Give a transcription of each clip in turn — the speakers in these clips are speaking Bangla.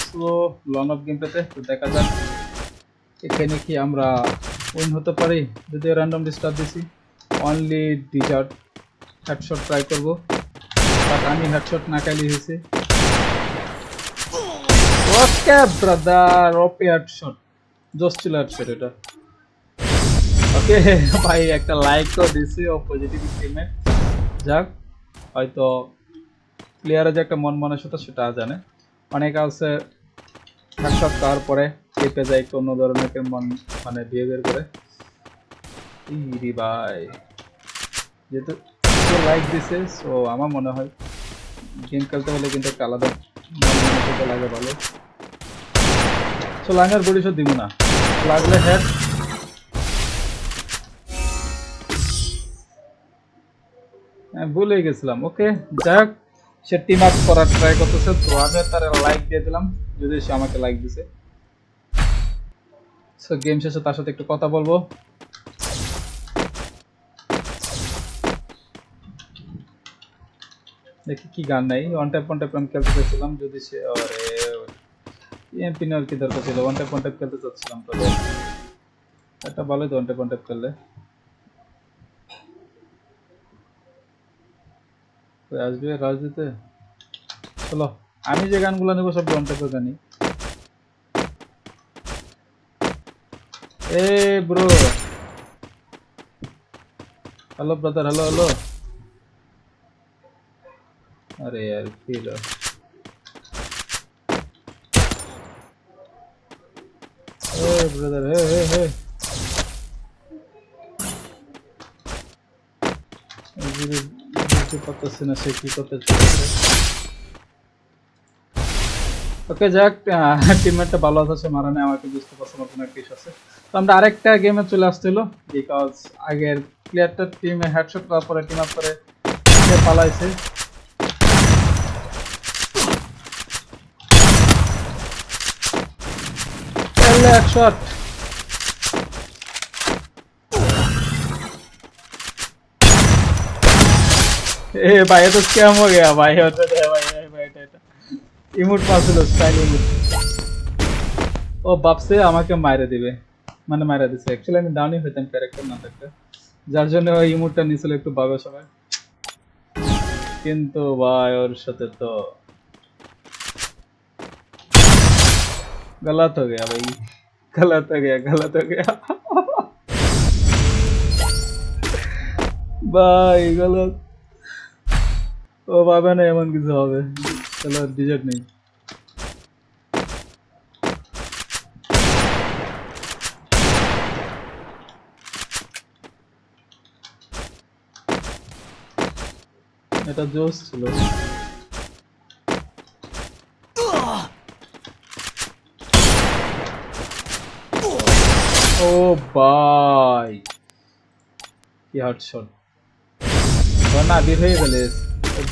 স্লো লন অফ গেম পেতে তো দেখা যাক এখানে কি আমরা উইন হতে পারি। যদিও র্যান্ডম স্টার্ট দিছি, অনলি ডিজার্ট হেডশট ট্রাই করব, বাট আমি হেডশট না খাইলে হয়েছে। ওকে ব্রাদার, ওপি হেডশট, জোস ছিল হেডশট এটা। ওকে ভাই, একটা লাইক তো দিছি ও পজিটিভ টিমে। যাক, হয়তো প্লেয়ারে যে একটা মন মানসিকতা সেটা জানে। অনেকে আছে হেডশট খাওয়ার পরে কেঁপে যায়, একটু অন্য ধরনের মন মানে বিহেভিয়ার করে। ইরি ভাই, যেহেতু লাইক দিছে, সো আমার মনে হয় গেম খেলতে হলে কিন্তু একটা আলাদা মন মানসিকতা লাগে ভালো। সো লাইনার বডি শট দিব না, লাগলে হেড। ভুলে গেছিলাম। ওকে, যাই হোক, সে টিম আপ করার ট্রাই করতেছে, তো আমি তার লাইক দিয়ে দিলাম যদি সে আমাকে লাইক দিছে। সো গেম শেষে তার সাথে একটু কথা বলবো। দেখি কি গান নাই। ওয়ান ট্যাপ আমি খেলতে চাইছিলাম, যদি সে এমপি নেওয়ার কি দরকার ছিল, ওয়ান ট্যাপ খেলতে চাচ্ছিলাম। তো এটা ভালোই তো ওয়ান ট্যাপ খেললে। আসবে রাজনীতিতে, চলো আমি যে গানগুলো নেবো সব ওয়ান ট্যাপের গানই। এ bro, hello brother, hello hello. अरे यार फिर ब्रदर हे বুঝতে পারতেছি না সে কি করতে চাইছে। ওকে যাক, টিমমেটটা ভালো আছে, সে মারা নেই, আমাকে বুঝতে পারছে আমার কোনো একটা ইস্যু আছে। তো আমরা আরেকটা গেমে চলে আসছিল, বিকজ আগের প্লেয়ারটা টিমে হেডশট করার পরে টিম আপ করে সে পালাইছে। হেডশট, ए भाई ये तो स्कैम हो गया भाई, होता है भाई भाई এটা ইমোট পাছিল, স্টাইল ইমোট। ও ভাবছে আমাকে মাইরে দিবে, মানে মাইরে দিছে। অ্যাকচুয়ালি আমি ডাউনই হইতাম ক্যারেক্টার না থাকতে, যার জন্য ওই ইমোটটা নিছিল একটু ভাবে সবাই। কিন্তু ভাই ওর সাথে তো गलत हो गया भाई, गलत हो गया, गलत हो गया ভাই গলত। ও ভাবে না এমন কিছু হবে। চলো ডিজার্ট নেই। এটা জোস ছিল। ও ভাই কি হেডশট, না বের হয়ে গেলে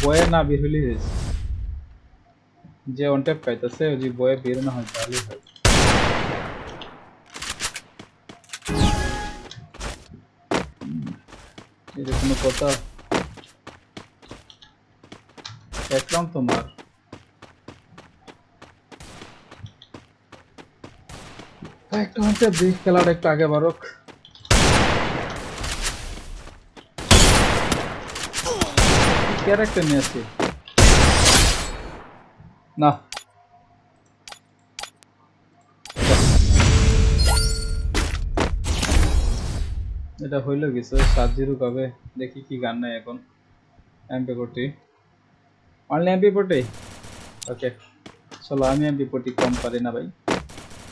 বয়ে না বের হইলে যে অন ট্যাপ পাইতেছে, যে বয়ে বের না হয় তাহলে হয়। এটা কোনো কথা? একদম তোমার একটা হচ্ছে ব্রিজ খেলাটা একটু আগে বারক। ক্যারেক্টার নিয়ে আসছি না, এটা হইলো কিছু 7-0 কবে। দেখি কি গান নাই এখন। এমপি40, অনলি এমপি40। ওকে চলো, আমি এমপি40 কম পারি না ভাই,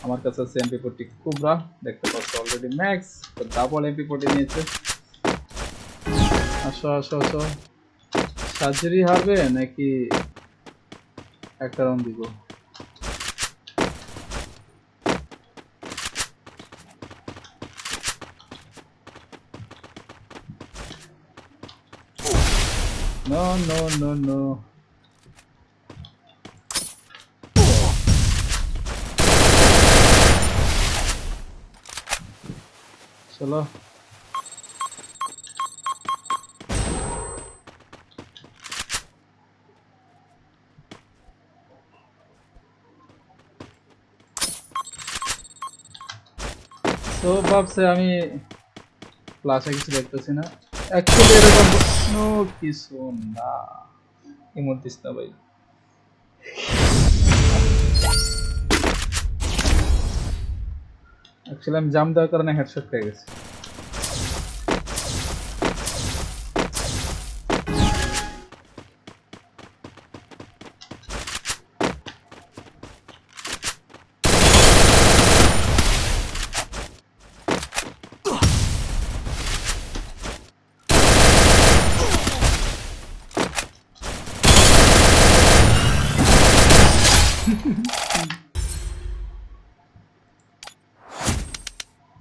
আমার কাছে আছে এমপি40 কুবরা, দেখতে পাচ্ছ অলরেডি ম্যাক্স। তো ডাবল এমপি40 নিয়েছে। আসো আসো আসো, সার্জারি হারবে নাকি একটা রাউন্ড দিব? নো নো নো নো, চলো তো ভাবছে আমি ক্লাসে কিছু দেখতেছি না, অ্যাকচুয়ালি এরকম কোনো কিছু না। ইমোট দিস না ভাই। অ্যাকচুয়ালি আমি জাম দেওয়ার কারণে হেডশট পেয়ে গেছি।